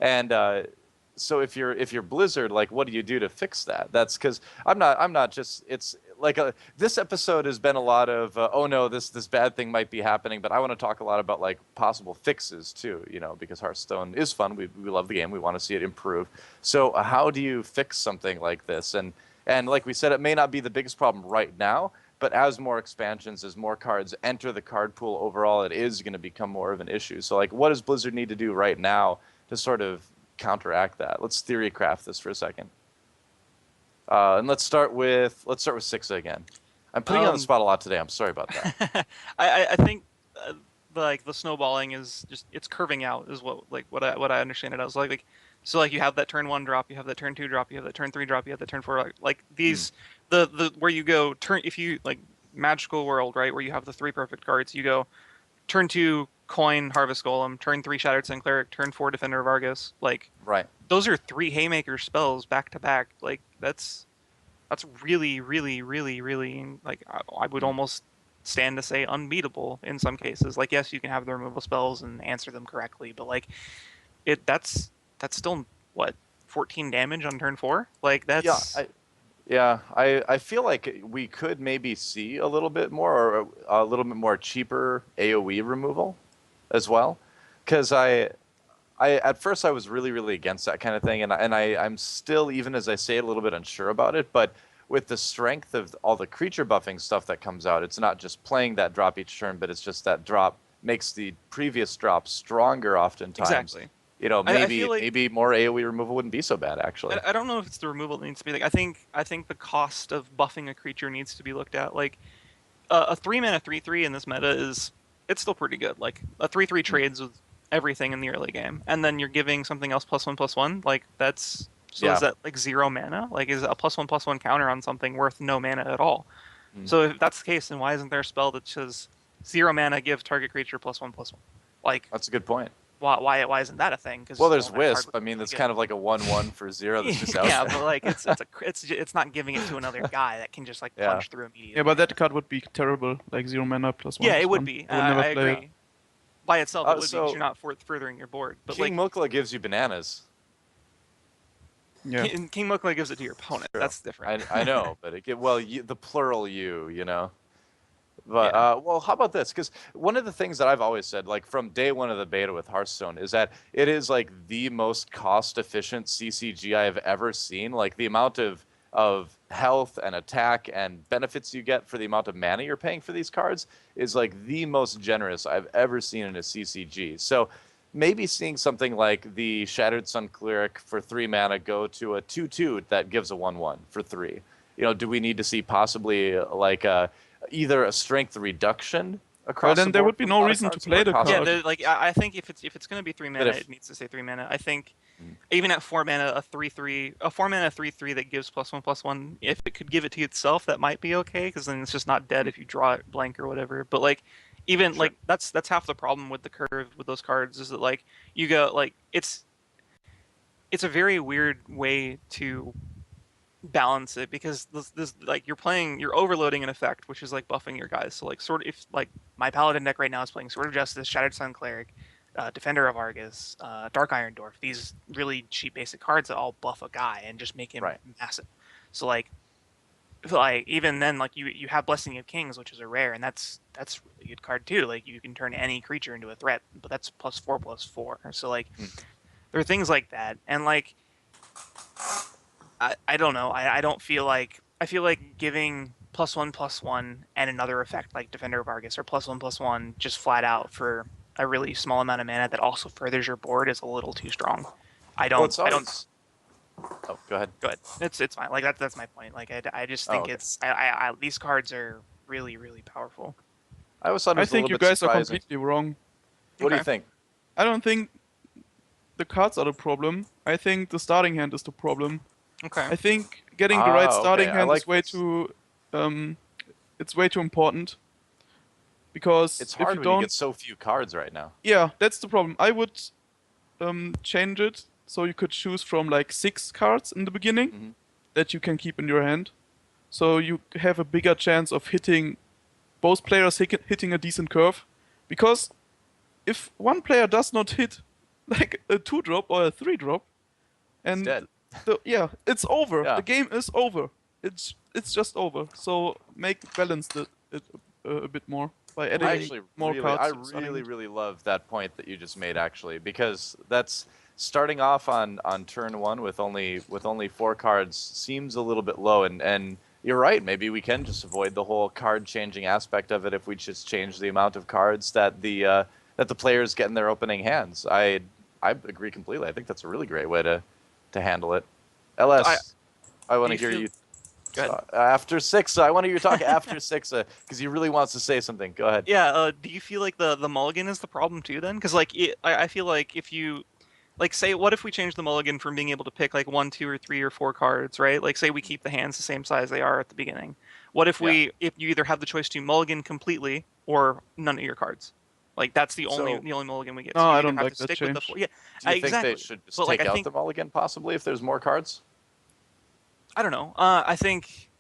And so if you're Blizzard, like, what do you do to fix that? That's because I'm not just, it's like this episode has been a lot of oh no, this bad thing might be happening, but I want to talk a lot about like possible fixes too, because Hearthstone is fun. We love the game. We want to see it improve. So how do you fix something like this? And like we said, it may not be the biggest problem right now, but as more expansions, as more cards enter the card pool overall, it is going to become more of an issue. So like, what does Blizzard need to do right now to sort of counteract that? Let's theorycraft this for a second. And let's start with Sixa again. I'm putting you on the spot a lot today. I'm sorry about that. I think like the snowballing is just it's curving out is what I understand it as like so like you have that turn 1 drop, you have that turn 2 drop, you have that turn 3 drop, you have that turn 4 like these the where you go turn if you like Magical World, right, where you have the 3 perfect cards, you go turn 2 coin Harvest Golem, turn 3 Shattered Sun Cleric, turn 4 Defender of Argus, like right. Those are 3 haymaker spells back to back. Like that's really, really, really, really like I would almost stand to say unbeatable in some cases. Like yes, you can have the removal spells and answer them correctly, but like that's still what 14 damage on turn 4. Like that's I feel like we could maybe see a little bit more or a little bit more cheaper AoE removal as well, because I at first I was really, really against that kind of thing, and I'm still, even as I say it, a little bit unsure about it. But with the strength of all the creature buffing stuff that comes out, it's not just playing that drop each turn, but it's just that drop makes the previous drop stronger oftentimes. exactly. Maybe more AoE removal wouldn't be so bad, actually. I don't know if it's the removal that needs to be like. I think the cost of buffing a creature needs to be looked at. Like a 3-mana 3/3 in this meta it's still pretty good. Like a 3/3 trades with everything in the early game, and then you're giving something else +1/+1. Like that's So is that like 0 mana? Like, is a +1/+1 counter on something worth no mana at all? Mm. So if that's the case, then why isn't there a spell that says 0 mana, give target creature +1/+1? Like, That's a good point. why isn't that a thing? Because Well, there's Wisp. I mean, that's kind of like a 1/1 for 0 that's just out yeah, there. but like it's not giving it to another guy that can just like Yeah. punch through immediately. Yeah, but that card would be terrible, like 0 mana +1/+1. Yeah, it would be. I would never I play agree. By itself, it would be so- because you're not furthering your board. But King Mukla gives you bananas. it. Yeah. King Mukla gives it to your opponent. True. That's different. I know, but the plural you know. But Yeah. well, how about this? Because one of the things that I've always said, like from day one of the beta with Hearthstone, is that it is like the most cost-efficient CCG I have ever seen. Like the amount of health and attack and benefits you get for the amount of mana you're paying for these cards is like the most generous I've ever seen in a CCG. So maybe seeing something like the Shattered Sun Cleric for 3 mana go to a 2/2 that gives a 1/1 for 3. You know, do we need to see possibly like either a strength reduction across? Then the there board would be for no a lot of reason to cards, play or the cost- card. Yeah, like I think if it's going to be 3 mana, if- it needs to say 3 mana. I think even at 4 mana, a 4 mana 3/3 that gives +1/+1, if it could give it to itself, that might be okay because then it's just not dead if you draw it blank or whatever. But like even Sure. like that's half the problem with the curve with those cards is that like you go like it's a very weird way to balance it because this like you're overloading an effect which is like buffing your guys. So like sort of if like my paladin deck right now is playing Sword of Justice, Shattered Sun Cleric, Defender of Argus, Dark Iron Dwarf, these really cheap basic cards that all buff a guy and just make him Right. massive. So like even then like you have Blessing of Kings, which is a rare, and that's a really good card too. Like you can turn any creature into a threat, but that's +4/+4. So like there are things like that, and like I don't know. I don't feel like I feel like giving +1/+1 and another effect like Defender of Argus or +1/+1 just flat out for a really small amount of mana that also furthers your board is a little too strong. I don't. Well, it's I don't. always- Oh, go ahead. Go ahead. It's fine. Like that's my point. Like I just think okay. it's these cards are really powerful. I always thought it I was a think little you bit guys are surprising. completely wrong. What do you Okay. think? I don't think the cards are the problem. I think the starting hand is the problem. Okay. I think getting the right Ah, starting okay, I hand like is way this. too it's way too important. Because It's if hard you when don't you get so few cards right now. Yeah, that's the problem. I would change it so you could choose from like 6 cards in the beginning Mhm. that you can keep in your hand. So you have a bigger chance of hitting both players hitting a decent curve. Because if one player does not hit like a 2-drop or a 3-drop, and dead. it's over. Yeah. The game is over. It's just over. So balance it a bit more by adding I actually more really, cards. I to the starting really, hand. really love that point that you just made, actually, because that's starting off on turn 1 with only 4 cards seems a little bit low, and you're right. Maybe we can just avoid the whole card changing aspect of it if we just change the amount of cards that the players get in their opening hands. I agree completely. I think that's a really great way to handle it. LS, I want to do you hear feel- you. Go ahead. After Sixa, I want to hear you talk after Sixa because he really wants to say something. Go ahead. Yeah, do you feel like the mulligan is the problem too then? Because like I feel like if you like say what if we change the mulligan from being able to pick like 1, 2, or 3 or 4 cards, right? Like say we keep the hands the same size they are at the beginning. What if if you either have the choice to mulligan completely or none of your cards? Like that's the only mulligan we get. No, you I either don't have like to that stick with the change. yeah, Do you exactly. think they should just But, like, take I out think- the mulligan possibly if there's more cards? I don't know. I think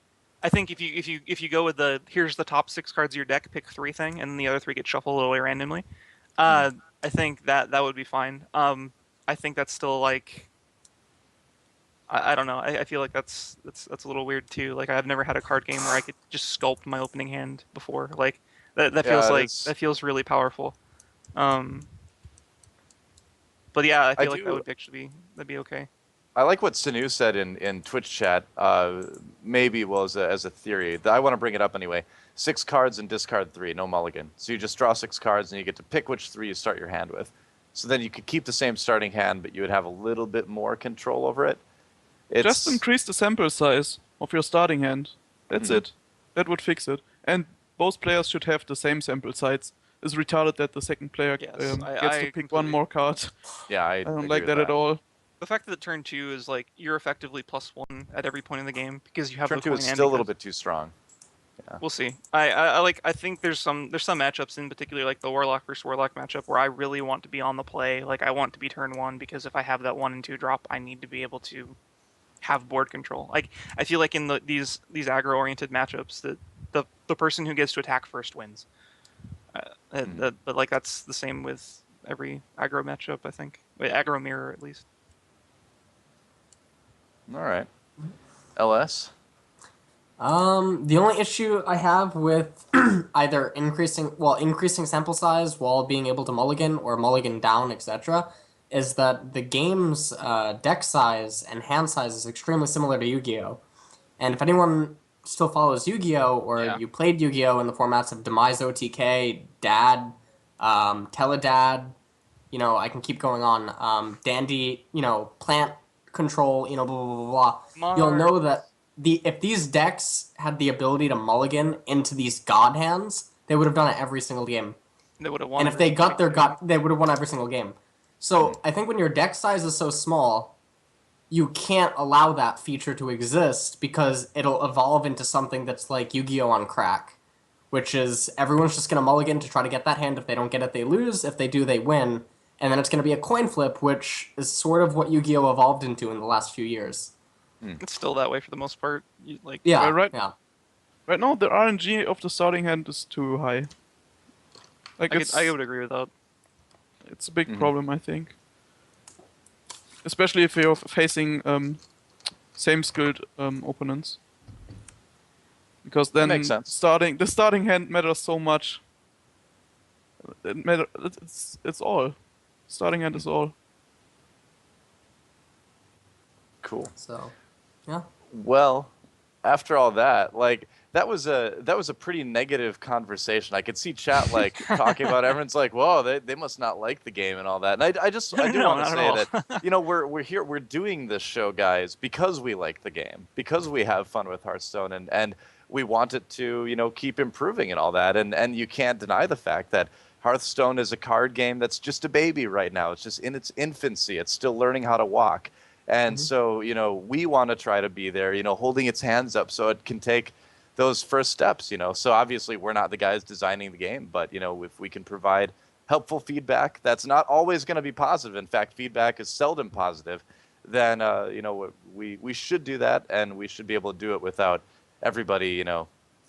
if you go with the here's the top 6 cards of your deck, pick 3 thing, and then the other 3 get shuffled away randomly. I think that would be fine. I think that's still like I don't know. I feel like that's a little weird too. Like I've never had a card game where I could just sculpt my opening hand before. Like that feels Yeah, like it's- that feels really powerful. But yeah, I feel like that do- would actually that'd be okay. I like what Sanu said in Twitch chat. Maybe as a theory. I want to bring it up anyway. 6 cards and discard 3, no mulligan. So you just draw 6 cards and you get to pick which 3 you start your hand with. So then you could keep the same starting hand, but you would have a little bit more control over it. Just increase the sample size of your starting hand. That's Mhm. it. That would fix it. And both players should have the same sample size. It's retarded that the second player Yes, gets I to pick one completely- more card. Yeah, I I don't agree like with that at all. The fact that turn 2 is like you're effectively +1 at every point in the game because you have Turn the two coin is and still a little because bit too strong. we'll see. I like I think there's some matchups in particular like the Warlock versus Warlock matchup where I really want to be on the play. Like I want to be turn 1 because if I have that 1 and 2 drop, I need to be able to have board control. Like I feel like in these aggro oriented matchups that the person who gets to attack first wins. But like that's the same with every aggro matchup. I think aggro mirror at least. All right. LS. The only issue I have with either increasing sample size while being able to mulligan or mulligan down, etc., is that the game's deck size and hand size is extremely similar to Yu-Gi-Oh! And if anyone still follows Yu-Gi-Oh! Or Yeah. you played Yu-Gi-Oh! In the formats of Demise OTK, Dad, Teledad, I can keep going on, Dandy, Plant Control, blah, blah, blah, blah. You'll Mars. know that if these decks had the ability to mulligan into these god hands, they would have done it every single game. They would have won. And if they versus got their Yu-Gi-Oh! god, they would have won every single game. So I think when your deck size is so small, you can't allow that feature to exist because it'll evolve into something that's like Yu-Gi-Oh! On crack, which is everyone's just going to mulligan to try to get that hand. If they don't get it, they lose. If they do, they win. And then it's going to be a coin flip, which is sort of what Yu-Gi-Oh! Evolved into in the last few years. It's still that way for the most part. Like Yeah, Well, right- yeah. Right now, the RNG of the starting hand is too high. Like I would agree with that. it's a big problem, I think. Especially if you're facing same skilled opponents. Because then makes sense. the starting hand matters so much. It's all. Starting hand is all. Cool. So, yeah. Well, after all that, like that was a pretty negative conversation. I could see chat like talking about everyone's like, whoa, they must not like the game and all that. And I do No, want to not say at all. that we're here we're doing this show, guys, because we like the game, because we have fun with Hearthstone, and we want it to keep improving and all that. And you can't deny the fact that Hearthstone is a card game that's just a baby right now. It's just in its infancy. It's still learning how to walk. And so, we want to try to be there, holding its hands up so it can take those first steps, So obviously we're not the guys designing the game, but, if we can provide helpful feedback that's not always going to be positive. In fact, feedback is seldom positive. Then, we should do that, and we should be able to do it without everybody,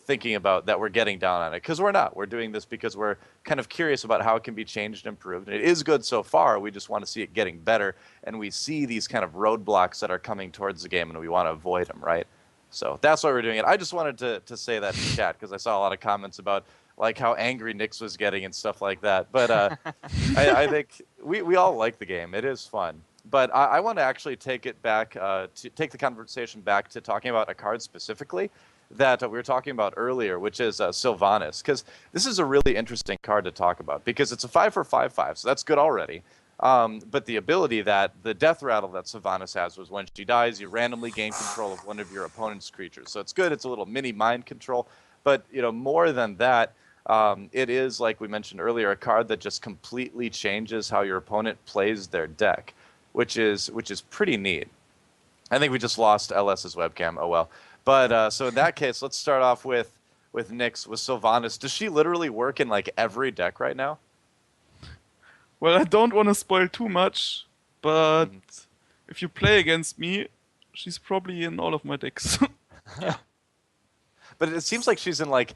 thinking about that we're getting down on it, because we're not. We're doing this because we're kind of curious about how it can be changed and improved. And it is good so far. We just want to see it getting better, and we see these kind of roadblocks that are coming towards the game, and we want to avoid them, right? So that's why we're doing it. I just wanted to say that in chat because I saw a lot of comments about like how angry Nix was getting and stuff like that. But I think we all like the game. It is fun. But I want to actually take it back to take the conversation back to talking about a card specifically that we were talking about earlier, which is Sylvanas, because this is a really interesting card to talk about because it's a 5 for 5/5, so that's good already. But the ability that the death rattle that Sylvanas has was when she dies, you randomly gain control of one of your opponent's creatures. So it's good. It's a little mini mind control. But more than that, it is, like we mentioned earlier, a card that just completely changes how your opponent plays their deck, which is pretty neat. I think we just lost LS's webcam. Oh well. But so in that case, let's start off with Nyx, with Sylvanas. Does she literally work in like every deck right now? Well, I don't want to spoil too much, but if you play against me, she's probably in all of my decks. But it seems like she's in like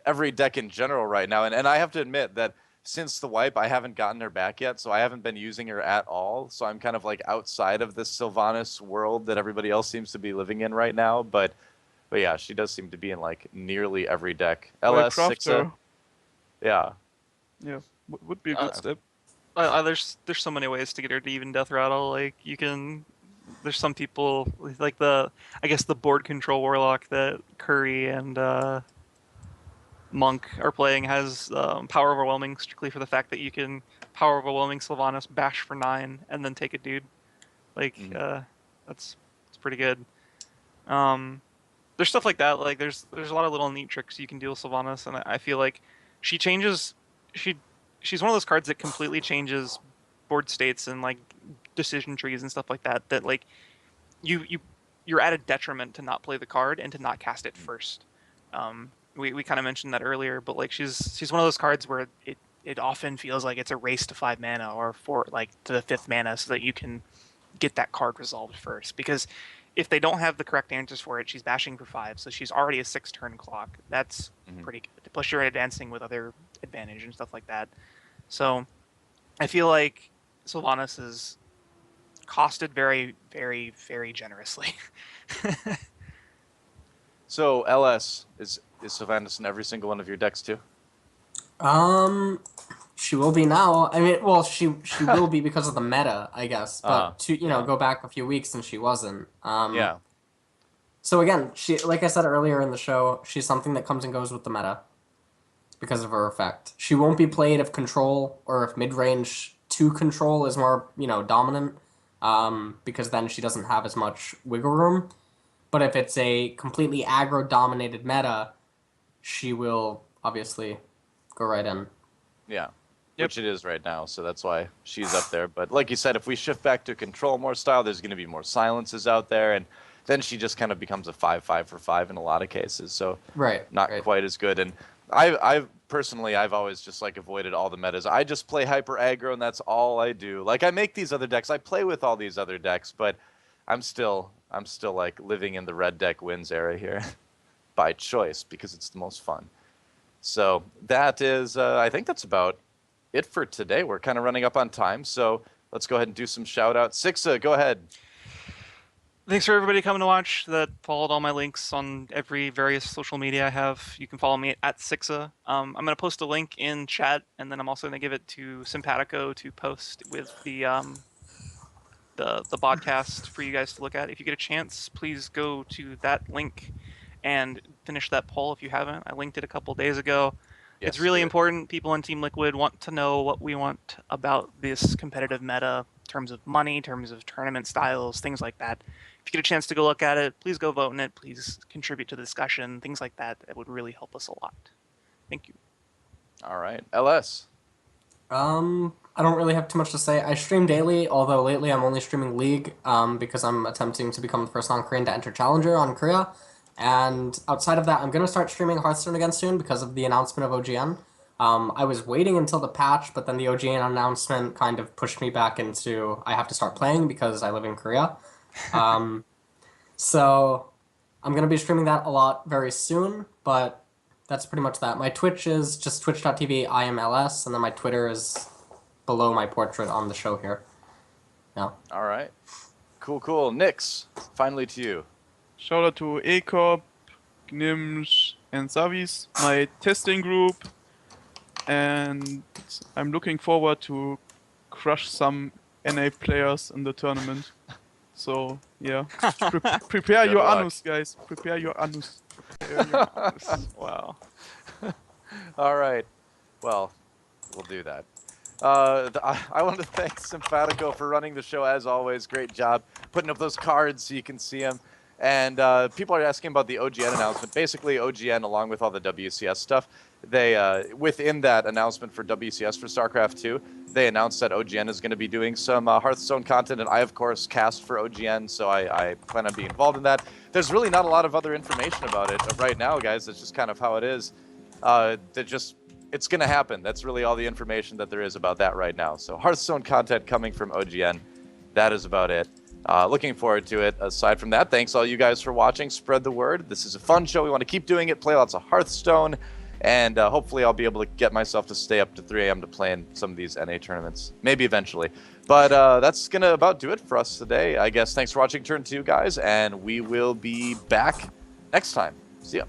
every deck in general right now. And I have to admit that since the wipe, I haven't gotten her back yet, so I haven't been using her at all. So I'm kind of like outside of this Sylvanas world that everybody else seems to be living in right now. But yeah, she does seem to be in like nearly every deck. LS Sixa. Yeah. Yeah, would be a good step. There's so many ways to get her to even death rattle. Like you can, there's some people like I guess the board control warlock that Curry and Monk are playing has power overwhelming strictly for the fact that you can power overwhelming Sylvanas, bash for 9, and then take a dude. Like it's pretty good. There's stuff like that. Like there's a lot of little neat tricks you can do with Sylvanas, and I feel like she changes. She's one of those cards that completely changes board states and like decision trees and stuff like that. That like you're at a detriment to not play the card and to not cast it first. We kind of mentioned that earlier, but like she's one of those cards where it often feels like it's a race to 5 mana or to the 5th mana so that you can get that card resolved first. Because if they don't have the correct answers for it, she's bashing for 5, so she's already a 6-turn clock. That's pretty good. Plus you're advancing with other advantage and stuff like that. So I feel like Sylvanas is costed very, very, very generously. So LS is Sylvanas in every single one of your decks too? She will be now. I mean, well, she will be because of the meta, I guess. But go back a few weeks and she wasn't. Yeah. So again, she, like I said earlier in the show, she's something that comes and goes with the meta because of her effect. She won't be played if control or if mid-range 2 control is more, dominant, because then she doesn't have as much wiggle room. But if it's a completely aggro-dominated meta, she will obviously go right in. Yeah. Which it is right now, so that's why she's up there. But like you said, if we shift back to control more style, there's going to be more silences out there, and then she just kind of becomes a 5/5 for 5 in a lot of cases. So not quite as good. And I've personally, I've always just like avoided all the metas. I just play hyper aggro, and that's all I do. Like I make these other decks, I play with all these other decks, but I'm still like living in the red deck wins era here by choice because it's the most fun. So that is, I think that's about it for today. We're kind of running up on time, so let's go ahead and do some shout outs. Sixa, go ahead. Thanks for everybody coming to watch that followed all my links on every various social media I have. You can follow me at Sixa. I'm going to post a link in chat, and then I'm also going to give it to Simpatico to post with the podcast for you guys to look at. If you get a chance, please go to that link and finish that poll if you haven't. I linked it a couple days ago. Yes, it's really important. People on Team Liquid want to know what we want about this competitive meta in terms of money, in terms of tournament styles, things like that. If you get a chance to go look at it, please go vote in it. Please contribute to the discussion, things like that. It would really help us a lot. Thank you. All right. LS. I don't really have too much to say. I stream daily, although lately I'm only streaming League, because I'm attempting to become the first non-Korean to enter Challenger on Korea. And outside of that, I'm going to start streaming Hearthstone again soon because of the announcement of OGN. I was waiting until the patch, but then the OGN announcement kind of pushed me back into I have to start playing because I live in Korea. So I'm going to be streaming that a lot very soon, but that's pretty much that. My Twitch is just twitch.tv IMLS, and then my Twitter is below my portrait on the show here. Yeah. All right. Cool. Nyx, finally to you. Shout out to Acorp, Gnimsh, and Savis, my testing group, and I'm looking forward to crush some NA players in the tournament. So, yeah. Prepare your anus, guys. Prepare your anus. Wow. All right. Well, we'll do that. I want to thank Simpatico for running the show as always. Great job putting up those cards so you can see them. And people are asking about the OGN announcement. Basically, OGN, along with all the WCS stuff, they within that announcement for WCS for StarCraft 2, they announced that OGN is going to be doing some Hearthstone content, and I, of course, cast for OGN, so I plan on being involved in that. There's really not a lot of other information about it right now, guys. That's just kind of how it is. It's going to happen. That's really all the information that there is about that right now. So Hearthstone content coming from OGN. That is about it. Looking forward to it. Aside from that, thanks all you guys for watching. Spread the word. This is a fun show. We want to keep doing it, play lots of Hearthstone, and hopefully I'll be able to get myself to stay up to 3 a.m. to play in some of these NA tournaments. Maybe eventually. But that's going to about do it for us today, I guess. Thanks for watching Turn 2, guys, and we will be back next time. See ya.